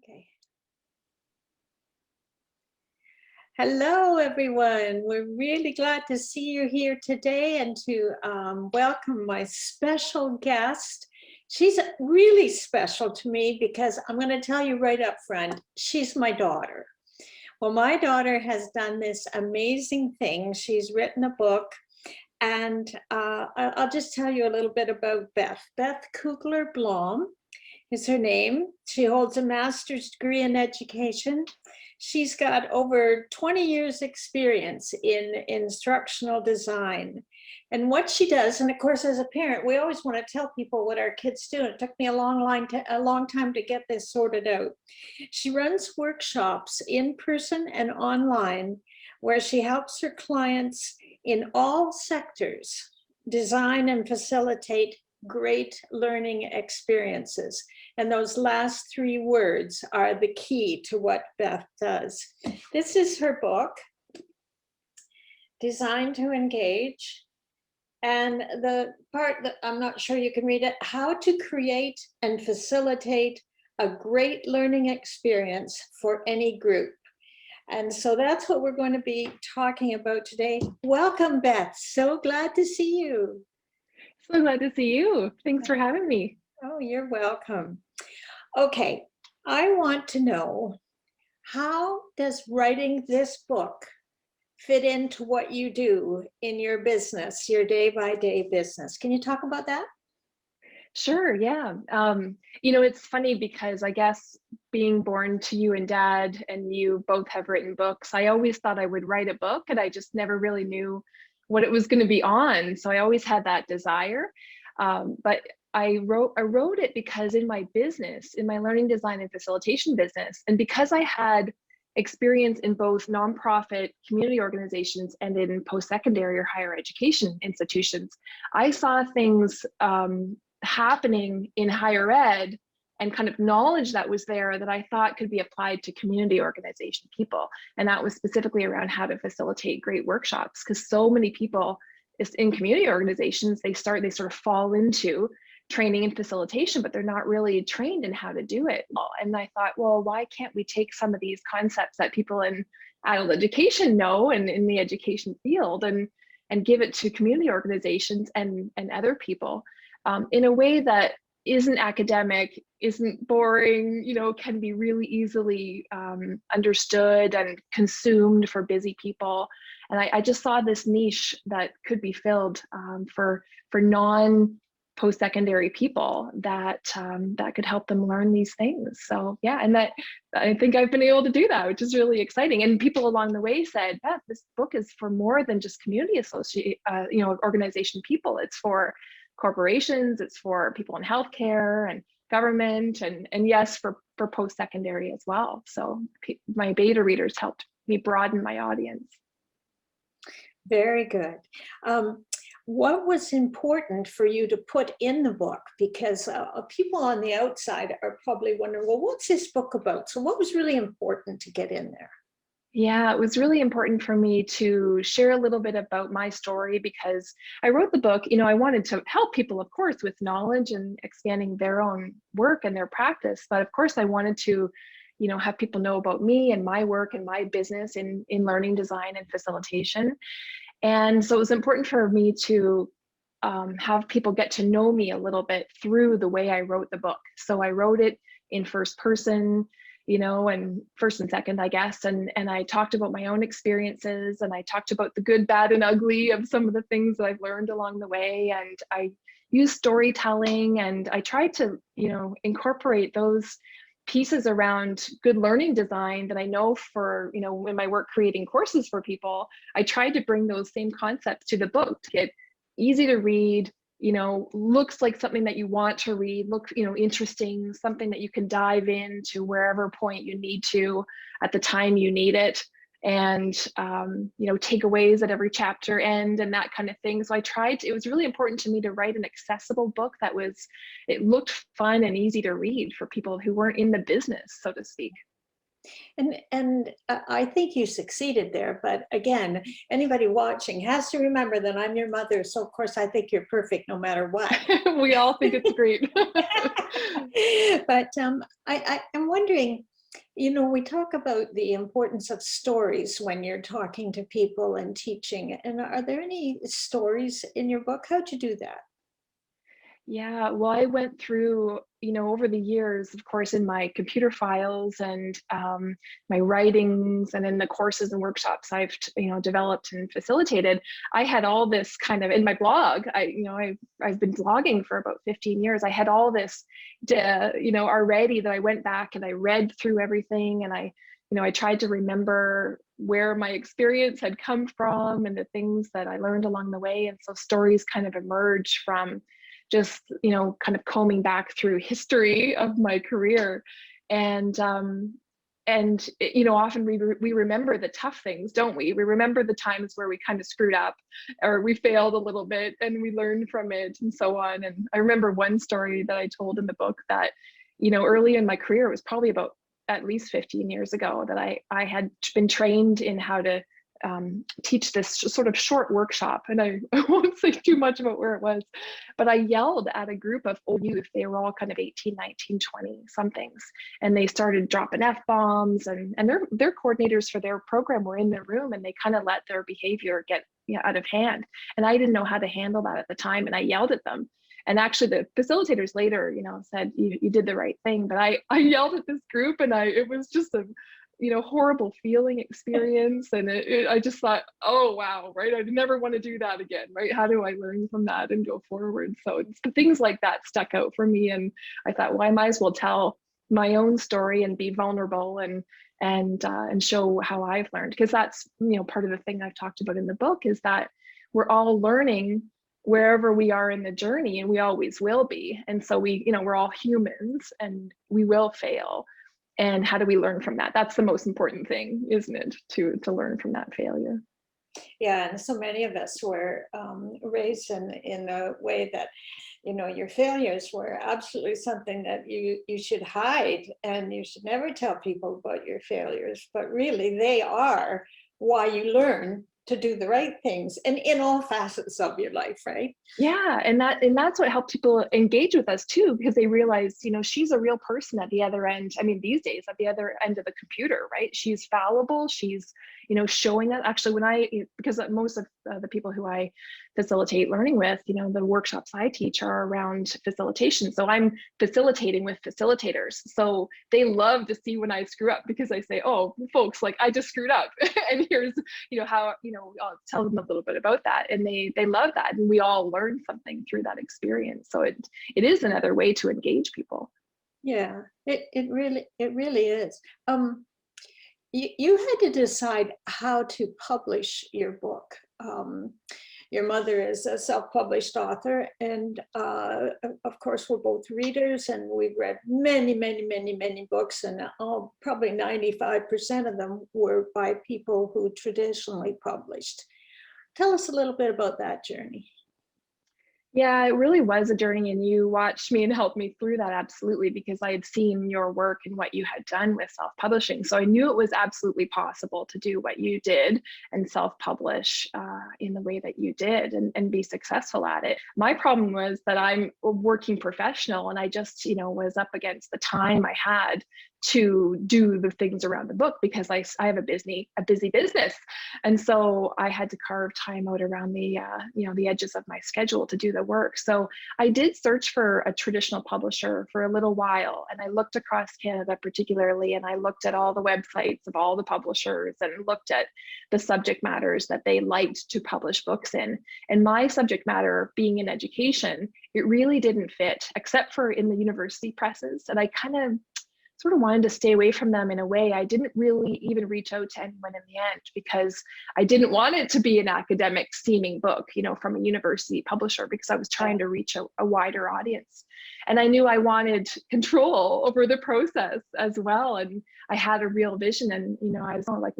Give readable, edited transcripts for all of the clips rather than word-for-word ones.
Okay. Hello, everyone. We're really glad to see you here today and to welcome my special guest. She's really special to me because I'm going to tell you right up front, she's my daughter. Well, my daughter has done this amazing thing. She's written a book, and I'll just tell you a little bit about Beth. Beth Cougler Blom is her name. She holds a master's degree in education. She's got over 20 years experience in instructional design. And what she does, and of course, as a parent, we always want to tell people what our kids do. It took me a long time to get this sorted out. She runs workshops in person and online where she helps her clients in all sectors design and facilitate great learning experiences. And those last three words are the key to what Beth does. This is her book, Designed to Engage. And the part that I'm not sure you can read it, how to create and facilitate a great learning experience for any group. And so that's what we're going to be talking about today. Welcome, Beth. So glad to see you. So glad to see you. Thanks for having me. Oh, you're welcome. Okay, I want to know, how does writing this book fit into what you do in your business, your day-by-day business? Can you talk about that? Sure, yeah. It's funny because I guess being born to you and Dad, and you both have written books, I always thought I would write a book, and I just never really knew what it was going to be on. So I always had that desire. But I wrote it because in my business, in my learning design and facilitation business, and because I had experience in both nonprofit community organizations and in post-secondary or higher education institutions, I saw things happening in higher ed and kind of knowledge that was there that I thought could be applied to community organization people. And that was specifically around how to facilitate great workshops, because so many people in community organizations, they sort of fall into training and facilitation, but they're not really trained in how to do it. And I thought, well, why can't we take some of these concepts that people in adult education know and in the education field and give it to community organizations and other people in a way that isn't academic, isn't boring, can be really easily understood and consumed for busy people. And I just saw this niche that could be filled for non-post-secondary people that could help them learn these things. So yeah, and that I think I've been able to do that, which is really exciting. And people along the way said, Beth, this book is for more than just community organization people. It's for corporations, it's for people in healthcare and government, and yes, for post-secondary as well. So my beta readers helped me broaden my audience. Very good. What was important for you to put in the book? Because people on the outside are probably wondering, well, what's this book about? So what was really important to get in there? Yeah, it was really important for me to share a little bit about my story, because I wrote the book, I wanted to help people, of course, with knowledge and expanding their own work and their practice. But of course, I wanted to, have people know about me and my work and my business in learning design and facilitation. And so it was important for me to have people get to know me a little bit through the way I wrote the book. So I wrote it in first person, and first and second, I guess. And I talked about my own experiences, and I talked about the good, bad, and ugly of some of the things that I've learned along the way. And I used storytelling, and I tried to, incorporate those pieces around good learning design that I know for, in my work creating courses for people. I tried to bring those same concepts to the book to get easy to read, looks like something that you want to read, look, interesting, something that you can dive into wherever point you need to at the time you need it, and takeaways at every chapter end and that kind of thing. So it was really important to me to write an accessible book it looked fun and easy to read for people who weren't in the business, so to speak. And I think you succeeded there. But again, anybody watching has to remember that I'm your mother. So of course, I think you're perfect no matter what. We all think it's great. But I'm wondering, You know, we talk about the importance of stories when you're talking to people and teaching. And are there any stories in your book? How'd you do that? Yeah, well, I went through, over the years, of course, in my computer files and my writings and in the courses and workshops I've, developed and facilitated. I had all this kind of in my blog. I've been blogging for about 15 years. I had all this, already that I went back and I read through everything, and I tried to remember where my experience had come from and the things that I learned along the way. And so stories kind of emerge from just kind of combing back through history of my career. And often we remember the tough things, don't we remember the times where we kind of screwed up or we failed a little bit and we learned from it and so on. And I remember one story that I told in the book that early in my career, it was probably about at least 15 years ago, that I had been trained in how to teach this sort of short workshop. And I won't say too much about where it was, but I yelled at a group of old youth. They were all kind of 18, 19, 20 somethings. And they started dropping F-bombs, and their coordinators for their program were in their room, and they kind of let their behavior get out of hand. And I didn't know how to handle that at the time. And I yelled at them. And actually the facilitators later, said, you did the right thing. But I yelled at this group, and it was just a horrible feeling experience. And I just thought, oh, wow, right? I never want to do that again, right? How do I learn from that and go forward? So it's the things like that stuck out for me. And I thought, well, I might as well tell my own story and be vulnerable and show how I've learned. Because that's, part of the thing I've talked about in the book is that we're all learning wherever we are in the journey, and we always will be. And so we're all humans and we will fail. And how do we learn from that? That's the most important thing, isn't it? To learn from that failure. Yeah, and so many of us were raised in a way that, your failures were absolutely something that you should hide, and you should never tell people about your failures. But really, they are why you learn to do the right things, and in all facets of your life, right? Yeah, and that's what helped people engage with us too, because they realized, she's a real person at the other end. I mean, these days at the other end of the computer, right? She's fallible. She's, showing that actually because most of the people who I facilitate learning with, the workshops I teach are around facilitation. So I'm facilitating with facilitators. So they love to see when I screw up, because I say, oh, folks, like I just screwed up. And here's, how, I'll tell them a little bit about that. And they love that. And we all learn something through that experience. So it is another way to engage people. Yeah, it really is. You had to decide how to publish your book. Your mother is a self-published author, and of course, we're both readers, and we've read many, many, many, many books, and probably 95% of them were by people who traditionally published. Tell us a little bit about that journey. Yeah, it really was a journey, and you watched me and helped me through that, absolutely, because I had seen your work and what you had done with self-publishing. So I knew it was absolutely possible to do what you did and self-publish in the way that you did and be successful at it. My problem was that I'm a working professional, and I just, was up against the time I had to do the things around the book, because I have a busy business. And so I had to carve time out around the edges of my schedule to do the work. So I did search for a traditional publisher for a little while, and I looked across Canada particularly, and I looked at all the websites of all the publishers and looked at the subject matters that they liked to publish books in. And my subject matter being in education, it really didn't fit, except for in the university presses. And I kind of sort of wanted to stay away from them in a way. I didn't really even reach out to anyone in the end, because I didn't want it to be an academic seeming book, from a university publisher, because I was trying to reach a wider audience. And I knew I wanted control over the process as well. And I had a real vision, and, I was like,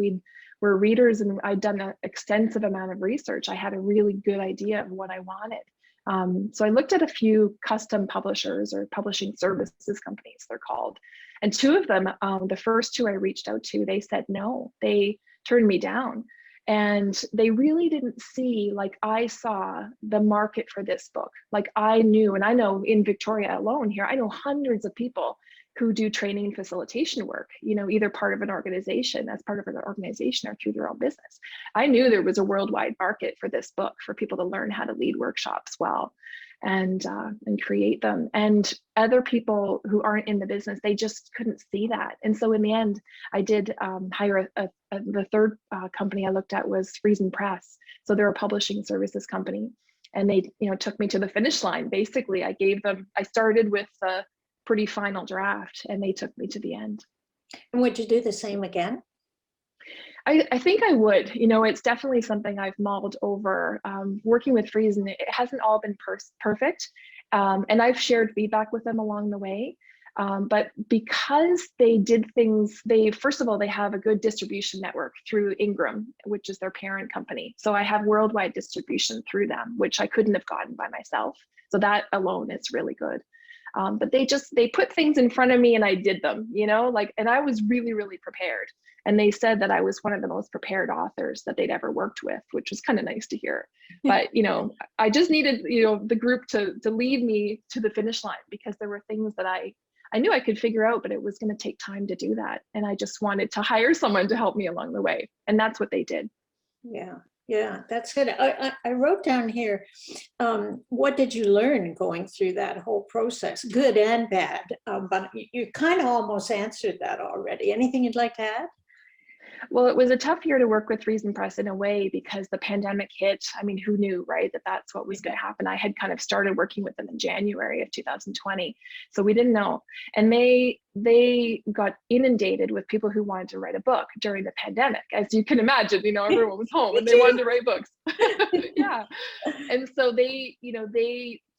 we're readers, and I'd done an extensive amount of research. I had a really good idea of what I wanted. So I looked at a few custom publishers, or publishing services companies, they're called. And two of them, the first two I reached out to, they said no, they turned me down. And they really didn't see, like I saw, the market for this book. Like I knew, and I know in Victoria alone here, I know hundreds of people who do training and facilitation work, either part of an organization, as part of an organization, or through their own business. I knew there was a worldwide market for this book, for people to learn how to lead workshops well and create them. And other people who aren't in the business, they just couldn't see that. And so in the end, I did hire the third company I looked at was Friesen Press. So they're a publishing services company. And they, took me to the finish line. Basically, I started with the pretty final draft, and they took me to the end. And would you do the same again? I think I would. It's definitely something I've mulled over. Working with Friesen, it hasn't all been perfect. And I've shared feedback with them along the way. But because they did things, first of all, they have a good distribution network through Ingram, which is their parent company. So I have worldwide distribution through them, which I couldn't have gotten by myself. So that alone is really good. But they put things in front of me and I did them, and I was really, really prepared. And they said that I was one of the most prepared authors that they'd ever worked with, which was kind of nice to hear. But, I just needed, the group to lead me to the finish line, because there were things that I knew I could figure out, but it was going to take time to do that. And I just wanted to hire someone to help me along the way. And that's what they did. Yeah, that's good. I wrote down here, what did you learn going through that whole process, good and bad? But you kind of almost answered that already. Anything you'd like to add? Well, it was a tough year to work with Friesen Press in a way, because the pandemic hit. I mean, who knew, right, that's what was going to happen? I had kind of started working with them in January of 2020, so we didn't know. And they got inundated with people who wanted to write a book during the pandemic. As you can imagine, everyone was home and they wanted to write books. Yeah. And so they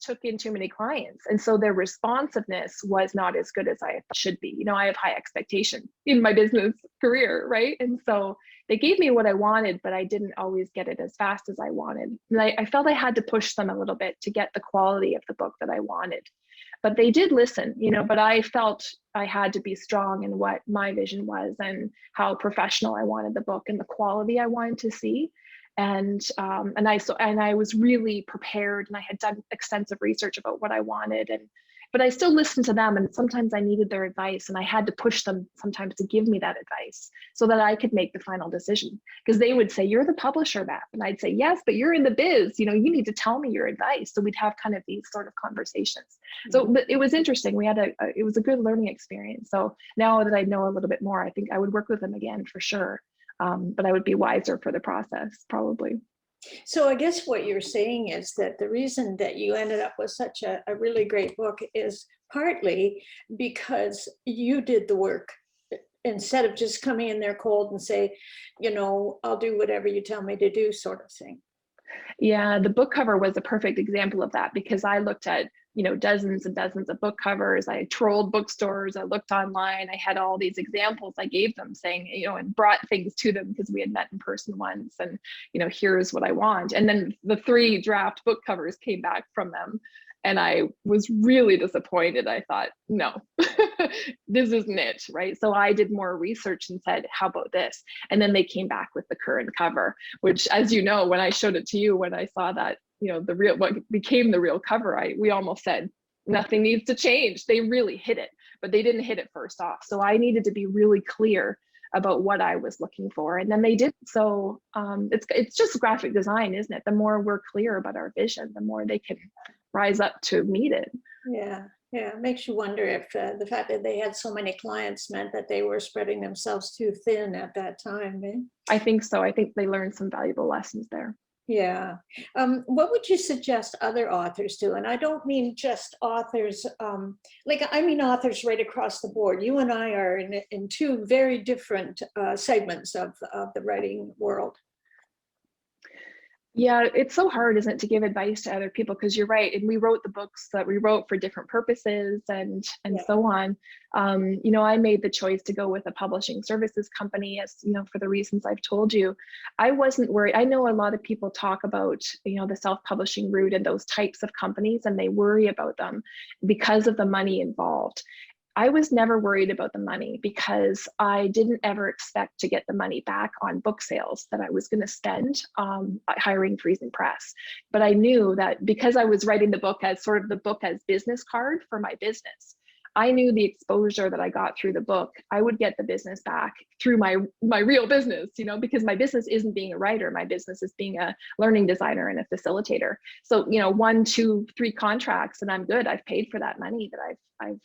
took in too many clients. And so their responsiveness was not as good as I should be. I have high expectation in my business career, right? And so they gave me what I wanted, but I didn't always get it as fast as I wanted. And I felt I had to push them a little bit to get the quality of the book that I wanted. But they did listen, but I felt I had to be strong in what my vision was and how professional I wanted the book and the quality I wanted to see. And I was really prepared, and I had done extensive research about what I wanted, but I still listened to them, and sometimes I needed their advice, and I had to push them sometimes to give me that advice so that I could make the final decision. Because they would say, "You're the publisher, Beth," and I'd say, "Yes, but you're in the biz. You need to tell me your advice." So we'd have kind of these sort of conversations. So but it was interesting. We had it was a good learning experience. So now that I know a little bit more, I think I would work with them again for sure. But I would be wiser for the process, probably. So I guess what you're saying is that the reason that you ended up with such a really great book is partly because you did the work, instead of just coming in there cold and say, I'll do whatever you tell me to do, sort of thing. Yeah, the book cover was a perfect example of that, because I looked at dozens and dozens of book covers. I trolled bookstores. I looked online. I had all these examples I gave them, saying, and brought things to them because we had met in person once. And, here's what I want. And then the 3 draft book covers came back from them. And I was really disappointed. I thought, no, this isn't it, right? So I did more research and said, how about this? And then they came back with the current cover, which, as you know, when I showed it to you, when I saw that, what became the real cover, we almost said, nothing needs to change. They really hit it, but they didn't hit it first off. So I needed to be really clear about what I was looking for. And then they did. So it's just graphic design, isn't it? The more we're clear about our vision, the more they can rise up to meet it. Yeah. It makes you wonder if the fact that they had so many clients meant that they were spreading themselves too thin at that time. Eh? I think so. I think they learned some valuable lessons there. Yeah. What would you suggest other authors do? And I don't mean just authors, I mean authors right across the board. You and I are in 2 very different segments of the writing world. Yeah, it's so hard, isn't it, to give advice to other people, because you're right. And we wrote the books that we wrote for different purposes and so on. I made the choice to go with a publishing services company, as for the reasons I've told you. I wasn't worried. I know a lot of people talk about, the self-publishing route and those types of companies, and they worry about them because of the money involved. I was never worried about the money, because I didn't ever expect to get the money back on book sales that I was going to spend hiring Friesen Press. But I knew that because I was writing the book as sort of the book as business card for my business, I knew the exposure that I got through the book, I would get the business back through my real business, you know, because my business isn't being a writer. My business is being a learning designer and a facilitator. So, you know, 1, 2, 3 contracts and I'm good. I've paid for that money that I've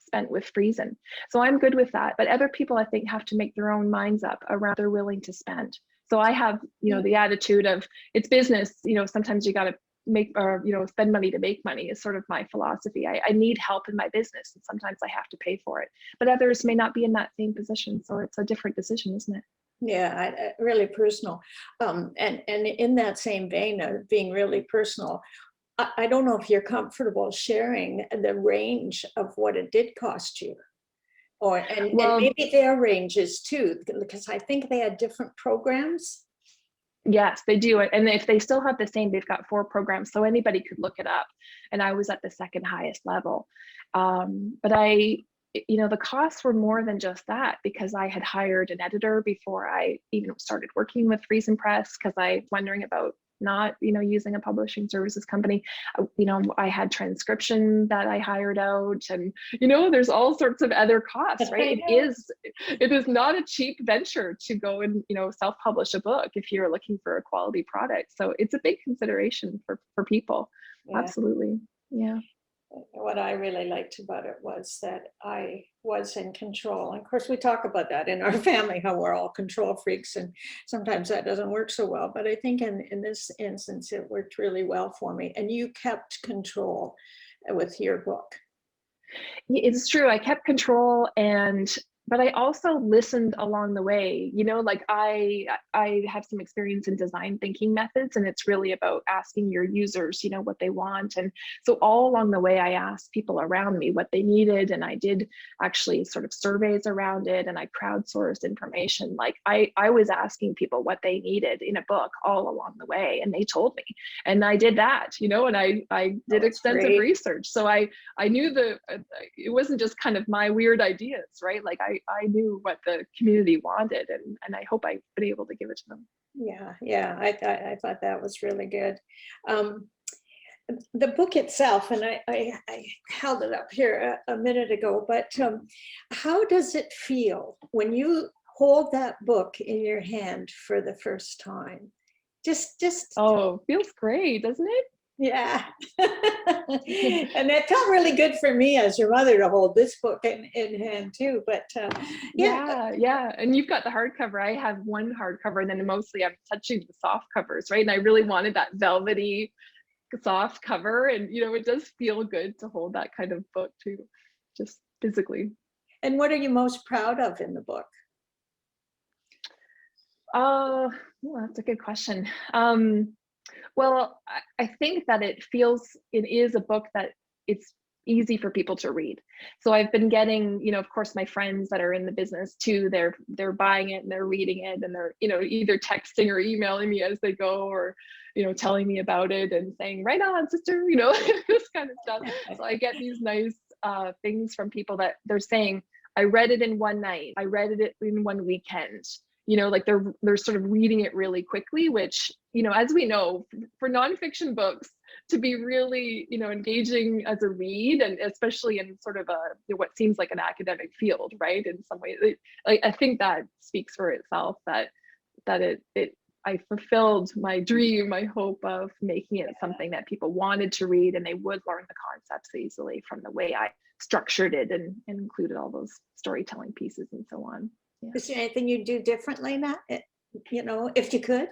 spent with Friesen. So I'm good with that. But other people, I think, have to make their own minds up around they're willing to spend. So I have, you know, the attitude of it's business, you know, sometimes you got to make or, you know, spend money to make money is sort of my philosophy. I need help in my business and sometimes I have to pay for it, but others may not be in that same position. So it's a different decision, isn't it? Yeah, really personal. And in that same vein of being really personal, I don't know if you're comfortable sharing the range of what it did cost you, or and Well, maybe their ranges too, because I think they had different programs. yes, they do. And if they still have the same, they've got 4 programs, so anybody could look it up. And I was at the second highest level. But you know, the costs were more than just that because I had hired an editor before I even started working with Friesen Press because I was wondering about not, you know, using a publishing services company. You know, I had transcription that I hired out, and you know, there's all sorts of other costs, right? It is not a cheap venture to go and, you know, self-publish a book if you're looking for a quality product. So it's a big consideration for people. Yeah. Absolutely. Yeah. What I really liked about it was that I was in control. And of course, we talk about that in our family, how we're all control freaks, and sometimes that doesn't work so well. But I think in this instance, it worked really well for me. And you kept control with your book. It's true. I kept control, but I also listened along the way. You know, like I have some experience in design thinking methods, and it's really about asking your users, you know, what they want. And so all along the way, I asked people around me what they needed, and I did actually sort of surveys around it, and I crowdsourced information. Like I was asking people what they needed in a book all along the way, and they told me, and I did that, you know, and I did extensive research. So I knew it wasn't just kind of my weird ideas, right? Like I knew what the community wanted, and I hope I've been able to give it to them. Yeah, I thought that was really good. The book itself, and I held it up here a minute ago, but how does it feel when you hold that book in your hand for the first time? Just oh, feels great, doesn't it? Yeah. And it felt really good for me as your mother to hold this book in hand too. But yeah. And you've got the hardcover. I have one hardcover, and then mostly I'm touching the soft covers, right? And I really wanted that velvety soft cover. And, you know, it does feel good to hold that kind of book too, just physically. And what are you most proud of in the book? Oh, that's a good question. Well, I think that it is a book that it's easy for people to read. So I've been getting, you know, of course, my friends that are in the business too, they're buying it and they're reading it, and they're, you know, either texting or emailing me as they go, or, you know, telling me about it and saying, right on, sister, you know, this kind of stuff. So I get these nice things from people that they're saying, I read it in one night, I read it in one weekend. You know, like they're sort of reading it really quickly, which, you know, as we know, for nonfiction books to be really, you know, engaging as a read, and especially in sort of what seems like an academic field, right? In some ways, I think that speaks for itself, that I fulfilled my dream, my hope of making it something that people wanted to read, and they would learn the concepts easily from the way I structured it and included all those storytelling pieces and so on. Yeah. Is there anything you'd do differently now, you know, if you could?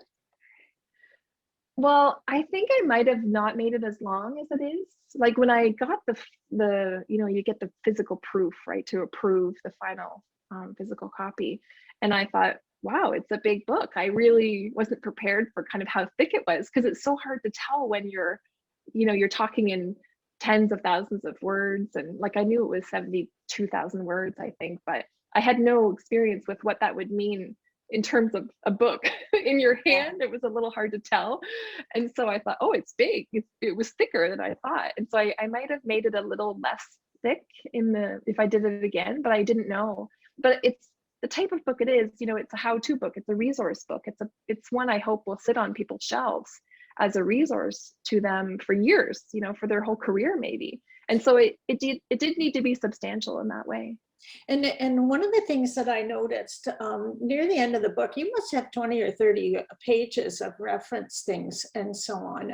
Well, I think I might have not made it as long as it is. Like when I got the you know, you get the physical proof, right, to approve the final physical copy. And I thought, wow, it's a big book. I really wasn't prepared for kind of how thick it was, because it's so hard to tell when you're, you know, you're talking in tens of thousands of words. And like, I knew it was 72,000 words, I think, but I had no experience with what that would mean in terms of a book in your hand. It was a little hard to tell. And so I thought, oh, it's big. It was thicker than I thought. And so I might have made it a little less thick if I did it again, but I didn't know. But it's the type of book it is, you know, it's a how-to book. It's a resource book. It's one I hope will sit on people's shelves as a resource to them for years, for their whole career maybe. And so it did need to be substantial in that way. And one of the things that I noticed near the end of the book, you must have 20 or 30 pages of reference things and so on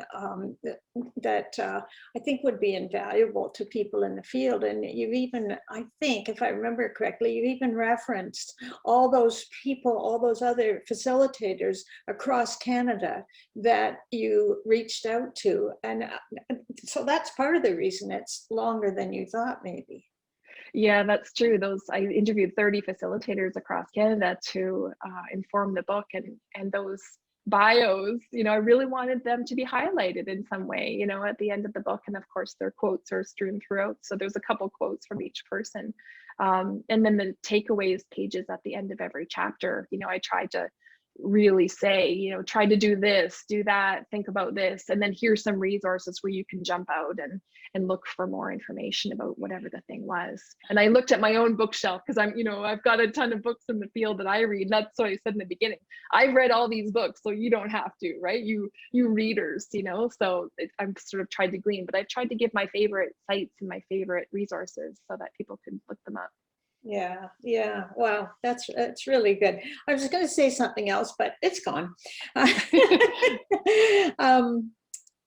that I think would be invaluable to people in the field. And you've even, I think, if I remember correctly, you even referenced all those people, all those other facilitators across Canada that you reached out to. And so that's part of the reason it's longer than you thought, maybe. Yeah, that's true. I interviewed 30 facilitators across Canada to inform the book, and those bios, I really wanted them to be highlighted in some way, at the end of the book. And of course, their quotes are strewn throughout. So there's a couple quotes from each person. And then the takeaways pages at the end of every chapter, I tried to really say, try to do this, do that, think about this, and then here's some resources where you can jump out and look for more information about whatever the thing was. And I looked at my own bookshelf because I've got a ton of books in the field that I read. That's what I said in the beginning. I've read all these books, so you don't have to, right? You readers, so I'm sort of tried to glean, but I've tried to give my favorite sites and my favorite resources so that people can look them up. Yeah. Wow, that's really good. I was going to say something else, but it's gone.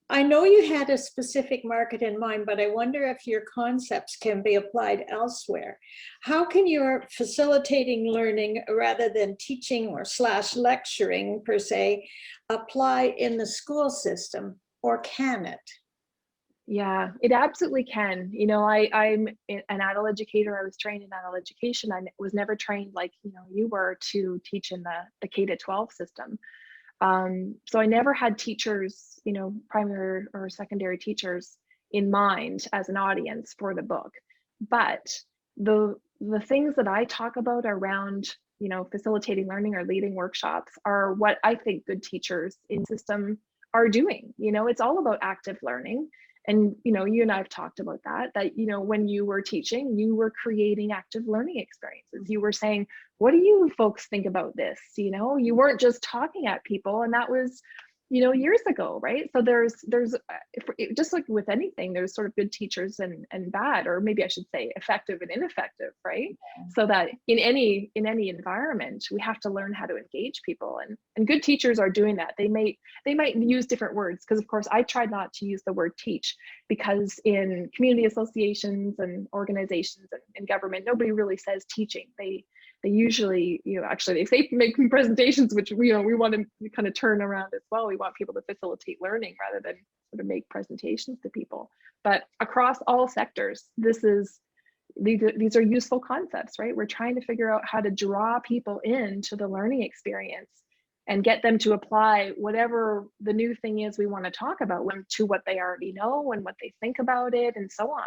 I know you had a specific market in mind, but I wonder if your concepts can be applied elsewhere. How can your facilitating learning rather than teaching or / lecturing per se apply in the school system, or can it? Yeah, it absolutely can. I'm an adult educator. I was trained in adult education. I was never trained like, you were to teach in the K-12 system. So I never had teachers, primary or secondary teachers in mind as an audience for the book. But the things that I talk about around, facilitating learning or leading workshops are what I think good teachers in system are doing. It's all about active learning. And, you and I have talked about that, when you were teaching, you were creating active learning experiences. You were saying, what do you folks think about this? You weren't just talking at people, and that was, years ago, right? So there's just like with anything, there's sort of good teachers and bad, or maybe I should say effective and ineffective, right? So that in any environment, we have to learn how to engage people, and good teachers are doing that. They might use different words, because of course I tried not to use the word teach, because in community associations and organizations and government, nobody really says teaching. They usually, actually they say making presentations, which we want to kind of turn around as well. We want people to facilitate learning rather than sort of make presentations to people. But across all sectors, these are useful concepts, right? We're trying to figure out how to draw people into the learning experience and get them to apply whatever the new thing is we want to talk about to what they already know and what they think about it, and so on.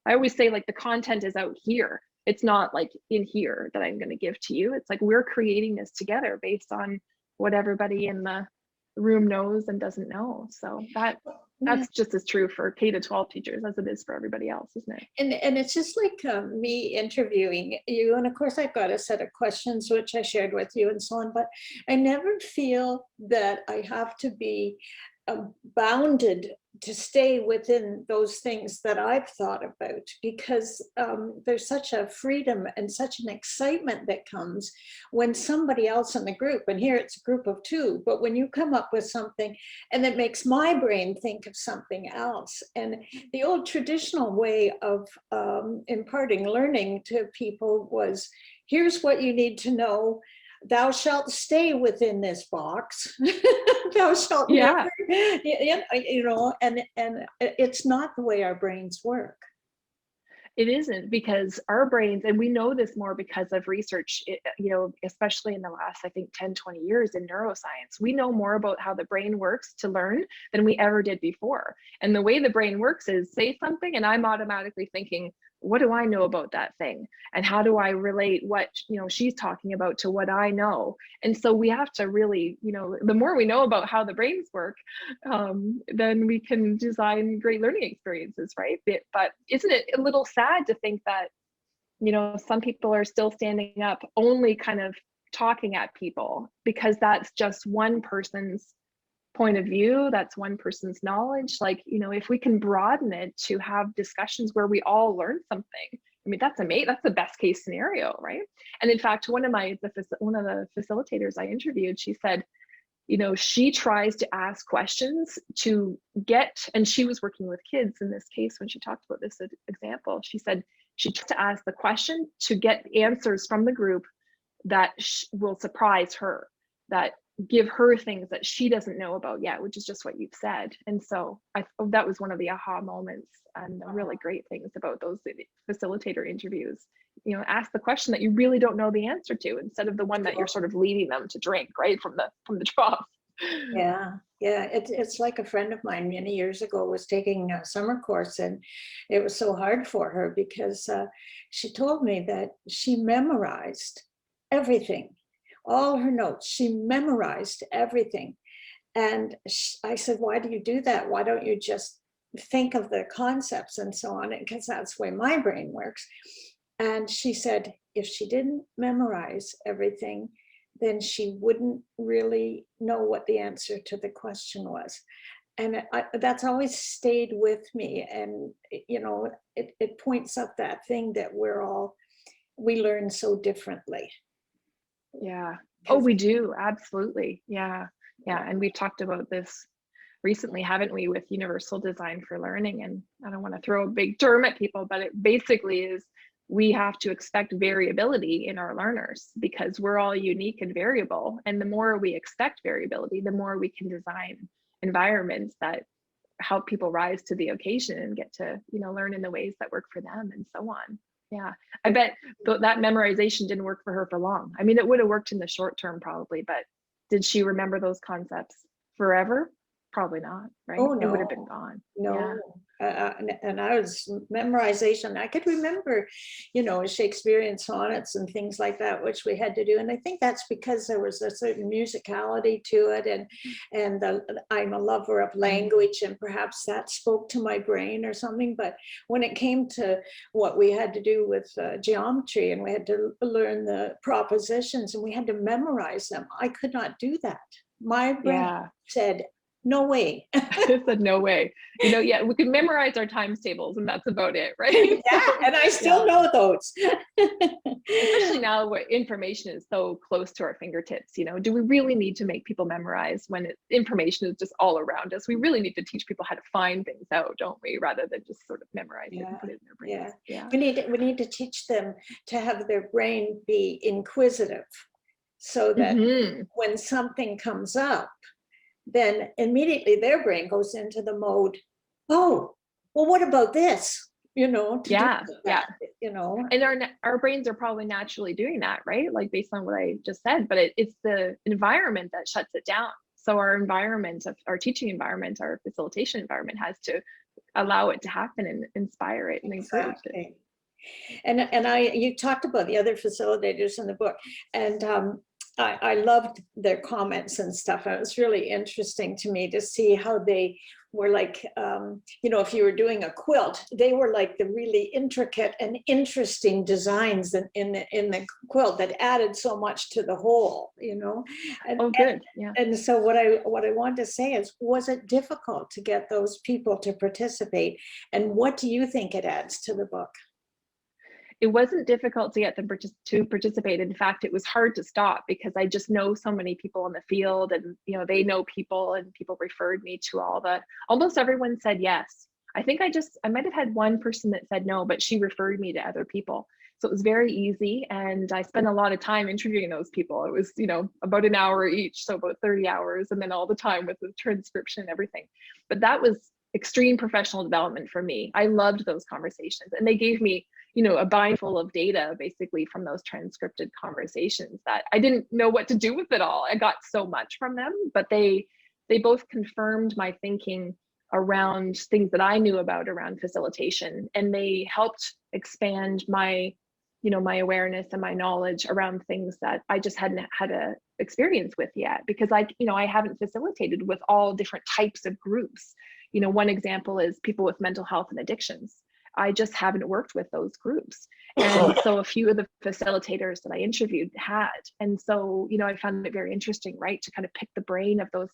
I always say, the content is out here. It's not like in here that I'm going to give to you. It's like we're creating this together based on what everybody in the room knows and doesn't know. So that's just as true for K-12 teachers as it is for everybody else, isn't it? And it's just like me interviewing you. And of course, I've got a set of questions which I shared with you and so on, but I never feel that I have to be bounded to stay within those things that I've thought about, because there's such a freedom and such an excitement that comes when somebody else in the group, and here it's a group of two, but when you come up with something and it makes my brain think of something else. And the old traditional way of imparting learning to people was, here's what you need to know. Thou shalt stay within this box. Thou shalt never, and it's not the way our brains work. It isn't, because our brains, and we know this more because of research, especially in the last, I think, 10, 20 years in neuroscience, we know more about how the brain works to learn than we ever did before. And the way the brain works is say something, and I'm automatically thinking, what do I know about that thing? And how do I relate what, she's talking about to what I know? And so we have to really, the more we know about how the brains work, then we can design great learning experiences, right? But isn't it a little sad to think that, some people are still standing up only kind of talking at people because that's just one person's point of view, that's one person's knowledge. Like, you know, if we can broaden it to have discussions where we all learn something, I mean, that's amazing. That's the best case scenario, right? And in fact, one of the facilitators I interviewed, she said, you know, she tries to ask questions to get, and she was working with kids in this case when she talked about this example. She said she tries to ask the question to get answers from the group that will surprise her, that give her things that she doesn't know about yet, which is just what you've said. And so that was one of the aha moments and the really great things about those facilitator interviews. You know, ask the question that you really don't know the answer to, instead of the one that you're sort of leading them to drink right from the trough. Yeah, yeah. It's like a friend of mine many years ago was taking a summer course, and it was so hard for her because she told me that she memorized everything, all her notes. She memorized everything. And I said, why do you do that? Why don't you just think of the concepts and so on? Because that's the way my brain works. And she said, if she didn't memorize everything, then she wouldn't really know what the answer to the question was. And that's always stayed with me. And, you know, it points up that thing that we learn so differently. Yeah. Oh, we do. Absolutely. Yeah. Yeah. And we've talked about this recently, haven't we, with universal design for learning? And I don't want to throw a big term at people, but it basically is we have to expect variability in our learners because we're all unique and variable. And the more we expect variability, the more we can design environments that help people rise to the occasion and get to, you know, learn in the ways that work for them and so on. Yeah, I bet that memorization didn't work for her for long. I mean, it would have worked in the short term probably, but did she remember those concepts forever? Probably not, right? Oh, no. It would have been gone. No. Yeah. And I was memorization. I could remember, you know, Shakespearean sonnets and things like that, which we had to do. And I think that's because there was a certain musicality to it. And I'm a lover of language, and perhaps that spoke to my brain or something. But when it came to what we had to do with geometry, and we had to learn the propositions and we had to memorize them, I could not do that. My brain said, no way. It said no way. You know, yeah, we can memorize our times tables and that's about it, right? Yeah, and I still know those. Especially now where information is so close to our fingertips, you know, do we really need to make people memorize when information is just all around us? We really need to teach people how to find things out, don't we? Rather than just sort of memorize it and put it in their brains. Yeah. We need to teach them to have their brain be inquisitive, so that when something comes up, then immediately their brain goes into the mode, oh, well, what about this? You know, you know. And our brains are probably naturally doing that, right? Like based on what I just said, but it's the environment that shuts it down. So our environment, our teaching environment, our facilitation environment has to allow it to happen and inspire it and encourage it. And you talked about the other facilitators in the book, and I loved their comments and stuff. And it was really interesting to me to see how they were like, you know, if you were doing a quilt, they were like the really intricate and interesting designs in the quilt that added so much to the whole, you know. And, good. Yeah. And so what I want to say is, was it difficult to get those people to participate? And what do you think it adds to the book? It wasn't difficult to get them to participate. In fact, it was hard to stop because I just know so many people in the field, and you know, they know people, and people referred me to almost everyone said yes. I think I might have had one person that said no, but she referred me to other people. So it was very easy, and I spent a lot of time interviewing those people. It was, you know, about an hour each, so about 30 hours, and then all the time with the transcription and everything. But that was extreme professional development for me. I loved those conversations, and they gave me, you know, a bind full of data basically from those transcripted conversations that I didn't know what to do with it all. I got so much from them, but they both confirmed my thinking around things that I knew about around facilitation, and they helped expand my, you know, my awareness and my knowledge around things that I just hadn't had a experience with yet, because I haven't facilitated with all different types of groups. You know, one example is people with mental health and addictions. I just haven't worked with those groups. And so a few of the facilitators that I interviewed had. And so, you know, I found it very interesting, right, to kind of pick the brain of those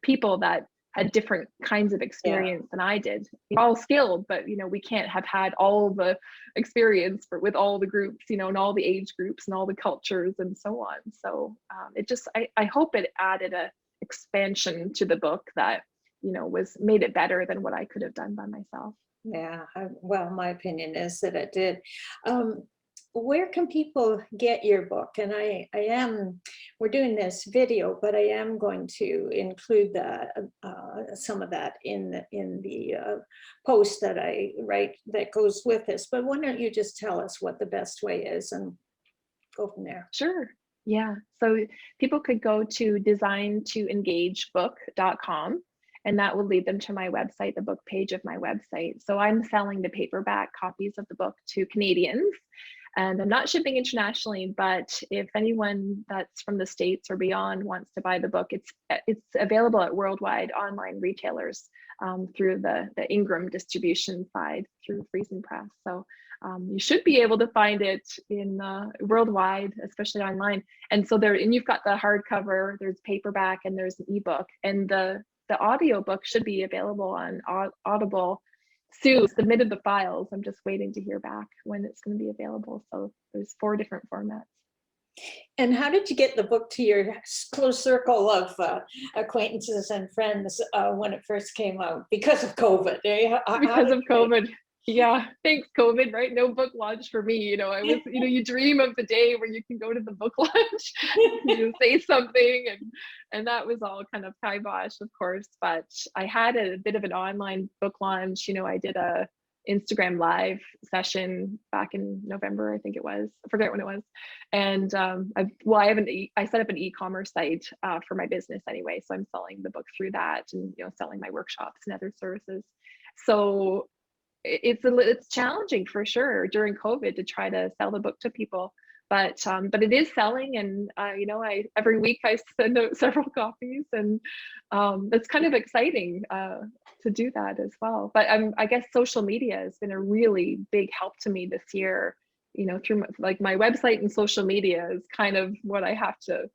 people that had different kinds of experience than I did. We're all skilled, but we can't have had all the experience with all the groups, and all the age groups and all the cultures and so on. So it just, I hope it added a expansion to the book that, made it better than what I could have done by myself. Yeah, well, my opinion is that it did. Where can people get your book? And we're doing this video, but I am going to include some of that in the post that I write that goes with this. But why don't you just tell us what the best way is and go from there? Sure. Yeah. So people could go to designtoengagebook.com, and that will lead them to my website, the book page of my website. So I'm selling the paperback copies of the book to Canadians, and I'm not shipping internationally, but if anyone that's from the States or beyond wants to buy the book, it's available at worldwide online retailers through the Ingram distribution side through Friesen Press. So you should be able to find it in worldwide, especially online. And so you've got the hardcover, there's paperback, and there's an ebook, and the audio book should be available on Audible. Sue submitted the files. I'm just waiting to hear back when it's going to be available. So there's 4 different formats. And how did you get the book to your close circle of acquaintances and friends when it first came out? Because of COVID. Because of COVID. Yeah, thanks COVID, right? No book launch for me. I was, you dream of the day where you can go to the book launch, you say something, and that was all kind of kibosh, of course. But I had a bit of an online book launch. I did a Instagram live session back in November, I think it was. I forget when it was. And I set up an e-commerce site for my business anyway, so I'm selling the book through that, and selling my workshops and other services. So it's challenging for sure during COVID to try to sell the book to people, but it is selling, and every week I send out several copies, and it's kind of exciting to do that as well. But I guess social media has been a really big help to me this year. Through my website, and social media is kind of what I have to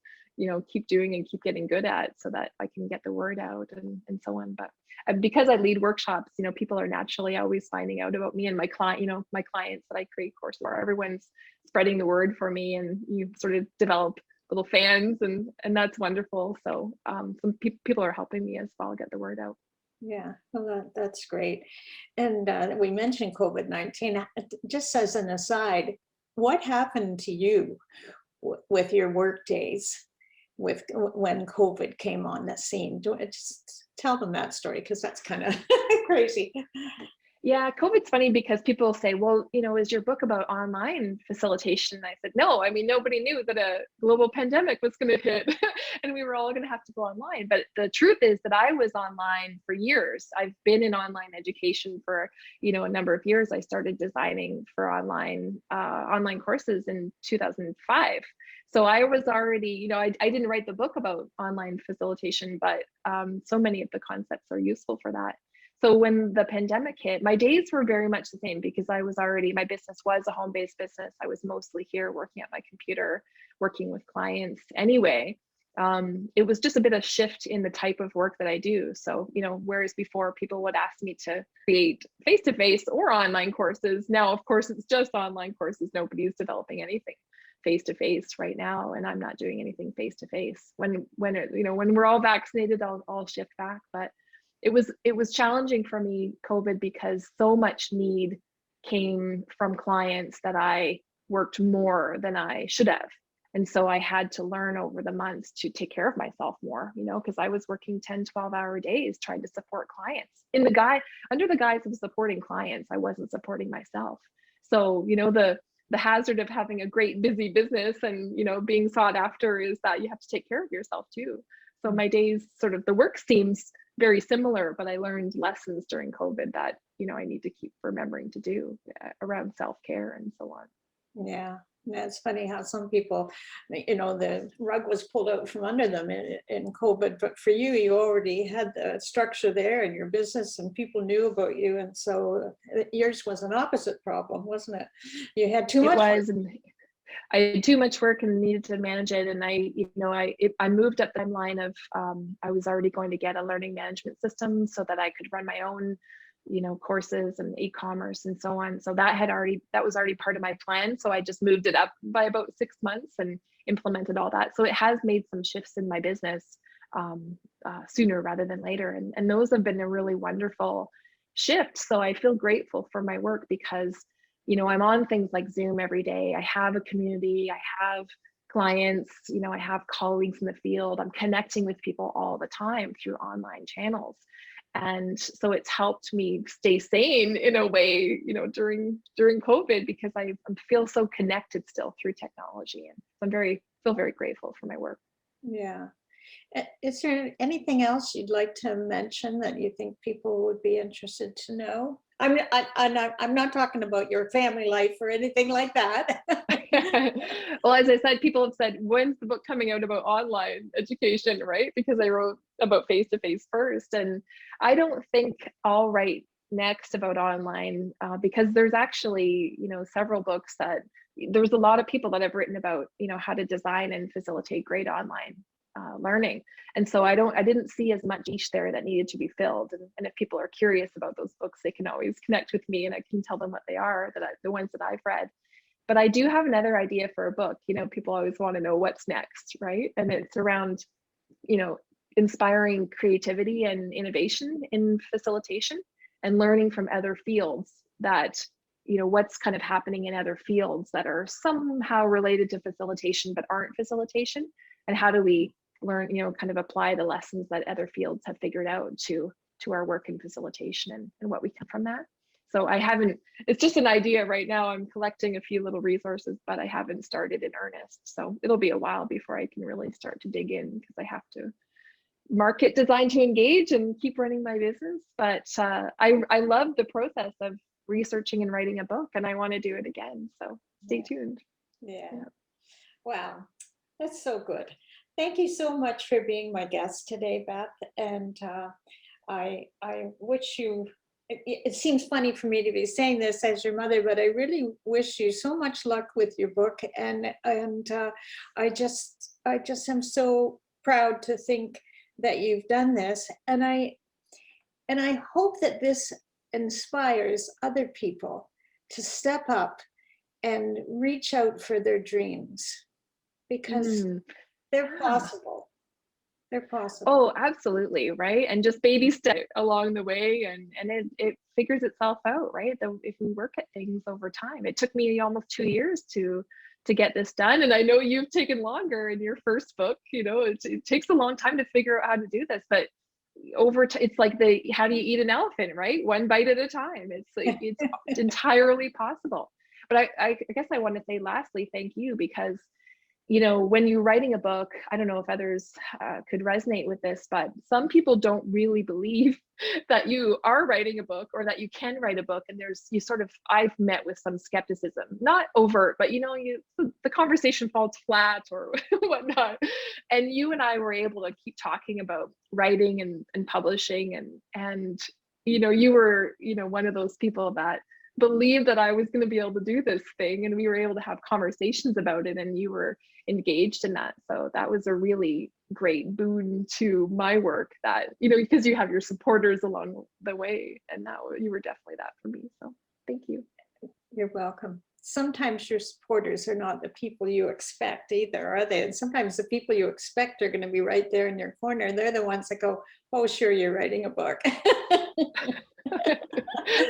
keep doing and keep getting good at, so that I can get the word out and so on. But because I lead workshops, people are naturally always finding out about me, and my clients that I create courses for. Everyone's spreading the word for me, and you sort of develop little fans, and that's wonderful. So some people are helping me as well get the word out. Yeah, well, that's great. And we mentioned COVID-19. Just as an aside, what happened to you with your work days when COVID came on the scene? Just tell them that story, because that's kind of crazy. Yeah, COVID's funny because people say, well, is your book about online facilitation? And I said, no, nobody knew that a global pandemic was going to hit and we were all going to have to go online. But the truth is that I was online for years. I've been in online education for, a number of years. I started designing for online courses in 2005. So I was already, I didn't write the book about online facilitation, but so many of the concepts are useful for that. So when the pandemic hit, my days were very much the same, because my business was a home-based business. I was mostly here working at my computer, working with clients anyway. It was just a bit of shift in the type of work that I do. So, whereas before people would ask me to create face-to-face or online courses, now, of course, it's just online courses. Nobody's developing anything face-to-face right now, and I'm not doing anything face-to-face. When we're all vaccinated, I'll shift back. But it was challenging for me, COVID, because so much need came from clients that I worked more than I should have. And so I had to learn over the months to take care of myself more, because I was working 10, 12-hour days trying to support clients. Under the guise of supporting clients, I wasn't supporting myself. So, the hazard of having a great busy business and, being sought after is that you have to take care of yourself too. So my days, sort of the work seems very similar, but I learned lessons during COVID that, I need to keep remembering to do around self-care and so on. Yeah, it's funny how some people, the rug was pulled out from under them in COVID, but for you, you already had the structure there in your business and people knew about you. And so yours was an opposite problem, wasn't it? You had too much. It was. I had too much work and needed to manage it. And I moved up the timeline of, I was already going to get a learning management system so that I could run my own, courses and e-commerce and so on. So that was already part of my plan. So I just moved it up by about 6 months and implemented all that. So it has made some shifts in my business sooner rather than later. And those have been a really wonderful shift. So I feel grateful for my work because, I'm on things like Zoom every day. I have a community, I have clients, I have colleagues in the field. I'm connecting with people all the time through online channels. And so it's helped me stay sane in a way, during COVID, because I feel so connected still through technology. And I'm feel very grateful for my work. Yeah. Is there anything else you'd like to mention that you think people would be interested to know? I'm not talking about your family life or anything like that. Well, as I said, people have said, when's the book coming out about online education, right? Because I wrote about face-to-face first. And I don't think I'll write next about online because there's actually, several books that there's a lot of people that have written about, how to design and facilitate great online learning. And so I didn't see as much niche there that needed to be filled. And if people are curious about those books, they can always connect with me and I can tell them what they are, the ones that I've read. But I do have another idea for a book. People always want to know what's next, right? And it's around, inspiring creativity and innovation in facilitation and learning from other fields that, what's kind of happening in other fields that are somehow related to facilitation but aren't facilitation. And how do we learn, kind of apply the lessons that other fields have figured out to our work in facilitation and what we can from that. So it's just an idea right now. I'm collecting a few little resources, but I haven't started in earnest. So it'll be a while before I can really start to dig in because I have to market, design to engage and keep running my business. But I love the process of researching and writing a book and I want to do it again. So stay tuned. Yeah. Wow. That's so good. Thank you so much for being my guest today, Beth. And I wish you, it seems funny for me to be saying this as your mother, but I really wish you so much luck with your book. And I just am so proud to think that you've done this. And I hope that this inspires other people to step up and reach out for their dreams. Because they're possible. They're possible. Oh, absolutely, right? And just baby step along the way and it figures itself out, right? If we work at things over time. It took me almost 2 years to get this done. And I know you've taken longer in your first book, it takes a long time to figure out how to do this, but it's like how do you eat an elephant, right? One bite at a time. It's entirely possible. But I guess I want to say lastly, thank you, because when you're writing a book, I don't know if others could resonate with this, but some people don't really believe that you are writing a book or that you can write a book. And I've met with some skepticism, not overt, but the conversation falls flat or whatnot. And you and I were able to keep talking about writing and publishing and you were, one of those people that believed that I was going to be able to do this thing, and we were able to have conversations about it, and you were engaged in that. So that was a really great boon to my work, that because you have your supporters along the way, and now you were definitely that for me. So thank you. You're welcome. Sometimes your supporters are not the people you expect either, are they? And sometimes the people you expect are going to be right there in your corner. They're the ones that go, oh, sure, you're writing a book.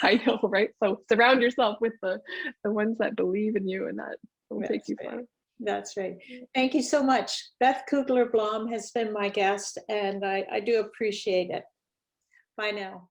I know, right? So surround yourself with the ones that believe in you, and that will take you far. That's right. Thank you so much. Beth Cougler Blom has been my guest, and I do appreciate it. Bye now.